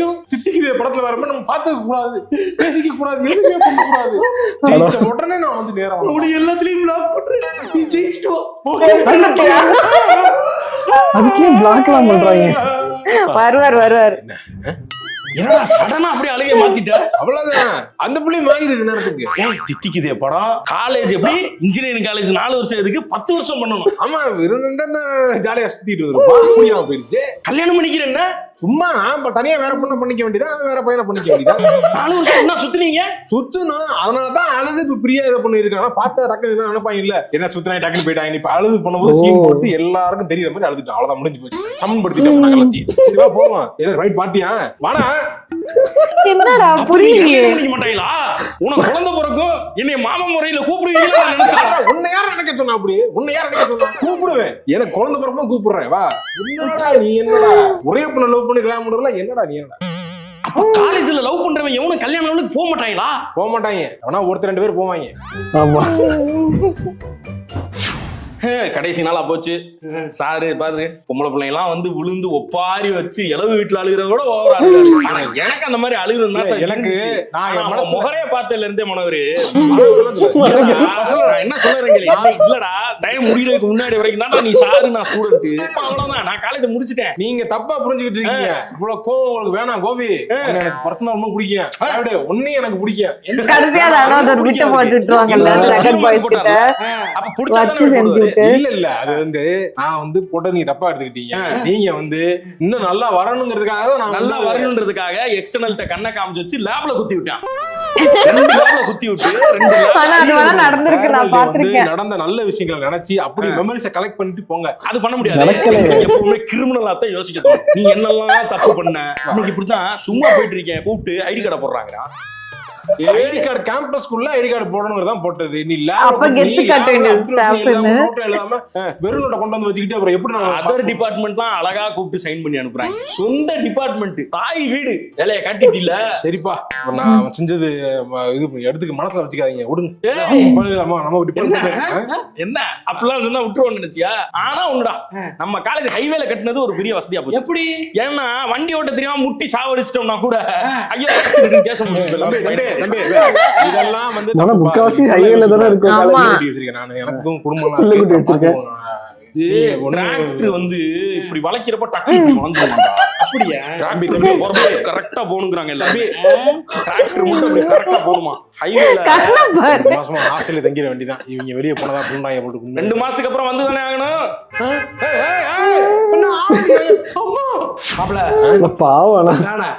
வரைக்கும் தித்திக்குதே படத்துல வரப்ப நம்ம பாத்துக்க கூடாது, பேசிக்க கூடாது, எதுவுமே பண்ண கூடாது. ஜெயிச்ச உடனே நான் வந்து நேரம் உனக்கு எல்லாத்துலயும் பிளாக் பண்றேன், நீ ஜெயிச்சிட்டு வா. அதுக்கே பிளாக் எல்லாம் பண்றாங்க. வருவார். என்னடா சடனா அப்படியே அழுகைய மாத்திட்ட? அவ்வளவுதான், அந்த புள்ளி மாறி இருக்கு நேரத்துக்கு. தித்திக்குதே படம். காலேஜ் எப்படி இன்ஜினியரிங் காலேஜ் 4 வருஷம் எதுக்கு 10 வருஷம் பண்ணணும்? ஆமா, இருந்தா ஜாலியா சுத்திட்டு வரும். போயிருச்சு. கல்யாணம் பண்ணிக்கிறேன்னா சும்மா தனியா வேற பொண்ணு பண்ணிக்க வேண்டியதா, வேற பையனை பண்ணிக்க வேண்டியதா. 4 வருஷம் என்ன சுத்துனீங்க? சுத்தணும், அதனாலதான் அழுது இப்ப பிரியா இதை பண்ணி இருக்காங்க. பார்த்தா டக்குன்னு நினைப்பாங்க, இல்ல என்ன சுத்தினா டக்குன்னு போயிட்டாங்க. இப்ப அழுது பண்ணும்போது சீன் போட்டு எல்லாருக்கும் தெரியற மாதிரி அழுதுட்டோம். அவ்வளவுதான், முடிஞ்சு போச்சு. சமன்படுத்திட்டோம் நகலத்தையும். போவோம், ரைட் பாட்டியா வாடா. என்னடா புரியலையே. மாட்டாங்களா? உனக்கு குழந்தை பிறக்கும் என்னைய மாமா முறையில கூப்பிடுவீங்களா? உன்னை யார் நினைக்க சொன்னா? அப்படி உன்னை யார் நினைக்க சொன்னா? கூப்பிடுவேன், எனக்கு குழந்தை பிறக்கும் கூப்பிடுறேன், வா. என்னடா நீ, என்னடா ஒரே பொண்ணு லவ் பண்ணி கல்யாணம் பண்றதுல என்னடா நீ? என்னடா அப்ப காலேஜ்ல லவ் பண்றவன் எவனும் கல்யாணம் போக மாட்டாங்களா? போக மாட்டாங்க. ஆனா ஒருத்தர் 2 பேர் போவாங்க. ஆமா, கடைசி நாளா போச்சு. சாரு பாரு, பொம்பளை பிள்ளைங்க எல்லாம் வந்து விழுந்து ஒப்பாரி வச்சு இளவு வீட்டுல அழுகிறத கூட ஓவர் அழுகிறாரு. ஆனா எனக்கு அந்த மாதிரி அழுகுறதுதான் சார் எனக்கு. நான் முகரே பார்த்ததுல இருந்தே மனவரு என்ன சொல்றேன் இல்லடா, டைம் முடியறதுக்கு முன்னாடி வரைக்கும் தான் நீ சாரு, நான் ஸ்டூடெண்ட், அவ்வளவுதான், நான் காலேஜ் முடிச்சுட்டேன். நீங்க தப்பா புரிஞ்சுக்கிட்டு இருக்கீங்க. இவ்வளவு கோவம் உங்களுக்கு வேணாம் கோபி. எனக்கு பர்சனல் ரொம்ப பிடிக்கும். ஒன்னே எனக்கு பிடிக்கும். கடைசியா அனதர் விட்டு போட்டுட்டுவாங்கல்ல ரெக்கார்ட் பாய்ஸ் கிட்ட. அப்ப புடிச்சா செஞ்சு இல்ல அது வந்து நான் வந்து போட்ட நீங்க தப்பா எடுத்துக்கிட்டீங்க. நீங்க வந்து இன்னும் நல்லா வரணுங்கிறதுக்காக தான், நான் நல்லா வரணுன்றதுக்காக எக்ஸ்டர்னல்ட்ட கண்ணை காமிச்சு வச்சு லேப்ல குத்தி விட்டான். 2 லேப்ல குத்தி விட்டு 2 நடந்திருக்கு, நான் பாத்திருக்கேன். நடந்த நல்ல விஷயங்களை நினைச்சு அப்படி மெமரிஸை கலெக்ட் பண்ணிட்டு போங்க. அது பண்ண முடியாது. எப்பவுமே கிரிமினலா தான் யோசிக்க தோணும். நீ என்னெல்லாம் தப்பு பண்ண, இன்னைக்கு இப்படிதான் சும்மா போயிட்டு இருக்கேன், கூப்பிட்டு ஐடி கார்டை போடுறாங்கடா. ஐடி கார்டு கேம்பஸ்க்குள்ள ஐடி கார்டு போடணும்னு போட்டது. நீ அப்ப கெத்து கட்ட வேண்டியது ஸ்டாஃப் இல்லாம வெறும் நோட்டை கொண்டு வந்து வச்சுக்கிட்டு அப்புறம் எப்படி நான் அதர் டிபார்ட்மெண்ட்லாம் அழகா கூப்பிட்டு சைன் பண்ணி அனுப்புறாங்க. சொந்த டிபார்ட்மெண்ட், தாய் வீடு, வேலையை காட்டிட்டு இல்ல. சரிப்பா, நான் செஞ்சது இது எடுத்துக்க மனசுல வச்சுக்காதீங்க, விடுங்க. நம்ம டிபார்ட்மெண்ட் என்ன அப்படிலாம் சொன்னா விட்டுருவோம்னு நினைச்சியா? ஆனா ஒண்ணுடா, நம்ம காலேஜ் ஹைவேல கட்டினது ஒரு பெரிய வசதியா போச்சு. எப்படி? ஏன்னா வண்டி ஓட்ட தெரியாம முட்டி சாவடிச்சிட்டோம்னா கூட ஐயோ ஆக்சிடென்ட் கேஸ் முடிச்சு. இதெல்லாம் வந்து முக்காவாசி ஹைவேல தானே இருக்கும். நான் எனக்கும் குடும்பம் வச்சிருக்கேன். டிராக்டர் வந்து இப்படி வளைக்கிறப்ப டக்கு வளர்ந்துருவாங்க. அப்படியே கரெக்டா போகணுங்கிறாங்க எல்லாமே. டிராக்டர் மட்டும் அப்படி கரெக்டா போகணுமா ஹைவேல? மாசமா ஹாஸ்டல்ல தங்கிட வேண்டியதான். இவங்க வெளியே போனதா புண்டாங்க போட்டு 2 மாசத்துக்கு அப்புறம் வந்து தானே ஆகணும். பாவம்.